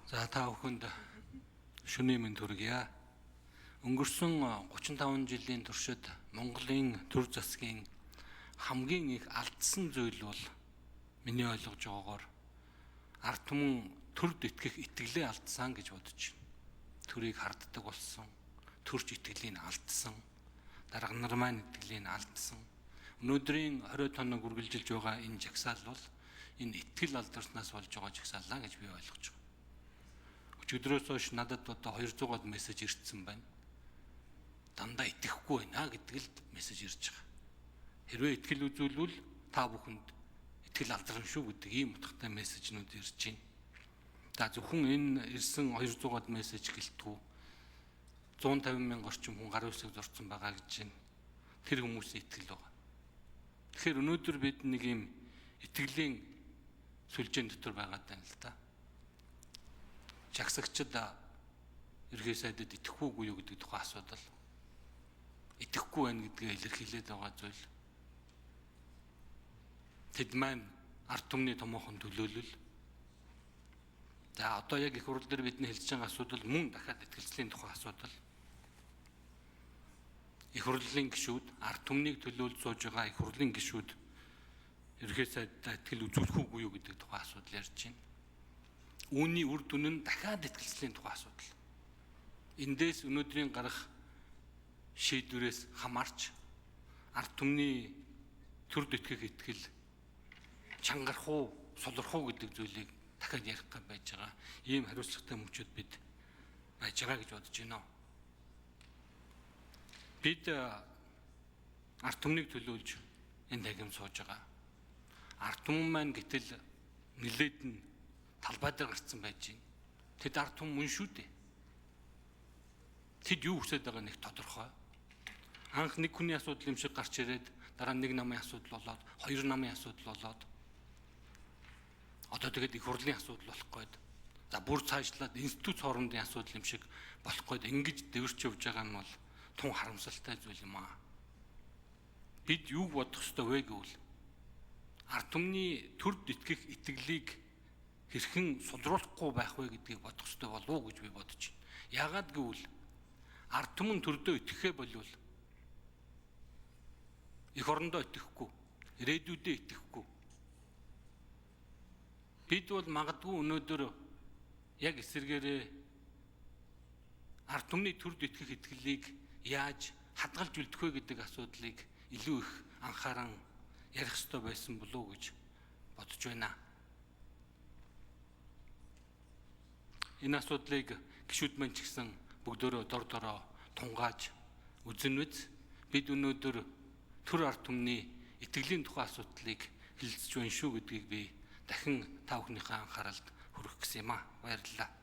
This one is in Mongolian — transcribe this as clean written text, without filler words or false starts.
За та бүхэнд шөнийн мэнд хүргье. Өнгөрсөн 35 жилийн туршид Монголын төр засгийн хамгийн их алдсан зүйл бол миний ойлгож байгаагаар ард түмэн төрд итгэх итгэлээ алдсан гэж бодож байна. Төрийг харддаг болсон, төрч итгэлийг алдсан, дарга нар маань итгэлийг алдсан. Өнөөдрийн 20 тоног үргэлжилж байгаа энэ жагсаал бол энэ итгэл алдарснаас болж байгаа жагсаалаа гэж би ойлгож байна. Өчигдрөөс хойш надад одоо 200-аад мессеж ирсэн байна. Дандаа итгэхгүй байна гэдэг л мессеж ирж байгаа. Хэрвээ итгэл үзүүлвэл та бүхэнд итгэл алдарна шүү гэдэг ийм утгатай мессежнүүд ирж байна. За зөвхөн энэ ирсэн 200-аад мессеж гэлтгүү 150 мянга орчим хүн гар үсэг зурцсан байгаа гэж байна. Тэр хүмүүсийн итгэл байгаа. Тэгэхээр өнөөдөр бид нэг юм итгэлийн сүлжээн дотор байгаа тань л да. Жагсагчид ерхий сайдад итгэхүүгүй юу гэдэг тухай асуудал. Итгэхгүй байна гэдгээ илэрхийлээд байгаа зүйл. Тэд маань ард түмний томоохон төлөөлөл. За одоо яг их хурл дээр бидний хэлж байгаа асуудал мөн дахиад итгэлцлийн тухай асуудал. Их хурлын гишүүд ард түмнийг төлөөлж сууж байгаа их хурлын гишүүд ерхий сайдад итгэл үзүүлэх үгүй юу гэдэг тухай асуудал ярьж байна. Үүний үр дүн нь дахиад итгэлцлийн тухай асуудал. Эндээс өнөөдрийн гарах шийдвэрээс хамаарч ард түмний төрд итгэх итгэл чангарах уу, сулрах уу гэдэг зүйлийг дахиад ярих гэж байж байгаа. Ийм хариуцлагатай мөчөд бид байж байгаа гэж бодож байна. Бид ард түмнийг төлөөлж энэ дагим сууж байгаа. Ард түмэн маань гэтэл нэлээд нь талбай дээр гарцсан байж байна. Тэд ард түмэн мөн шүү дээ. Тэд юу хүсэж байгаа нэг тодорхой. Анх нэг хүний асуудал юм шиг гарч ирээд дараа нэг намын асуудал болоод хоёр намын асуудал болоод одоо тэгээд их хурлын асуудал болох гээд за бүр цаашлаад институт хоорондын асуудал юм шиг болох гээд ингэж дэвэрч явж байгаа нь бол тун харамсалтай зүйл юм аа. Бид юу бодох ёстой вэ гэвэл ард түмний төрд итгэх итгэлийг хэрхэн сулруулахгүй байх вэ гэдгийг бодох ёстой болов уу гэж би бодож байна. Яагаад гэвэл ард түмэн төрдөө итгэхээ болвол их орондоо итгэхгүй, ирээдүйдээ итгэхгүй. Бид бол магадгүй өнөөдөр яг эсэргээрээ ард түмний төрд итгэх итгэлийг яаж хадгалж үлдэх вэ гэдэг асуудлыг илүү их анхааран ярих ёстой байсан болов уу гэж бодож байна. Энэ асуудлыг гишүүд маань ч гэсэн бүгдөө дор дороо тунгааж үзэн үз. Бид өнөөдөр төр ард түмний итгэлийн тухай асуудлыг хэлэлцэж байна шүү гэдгийг би дахин та бүхнийхээ анхааралд хүргэх гэсэн юм аа. Баярлалаа.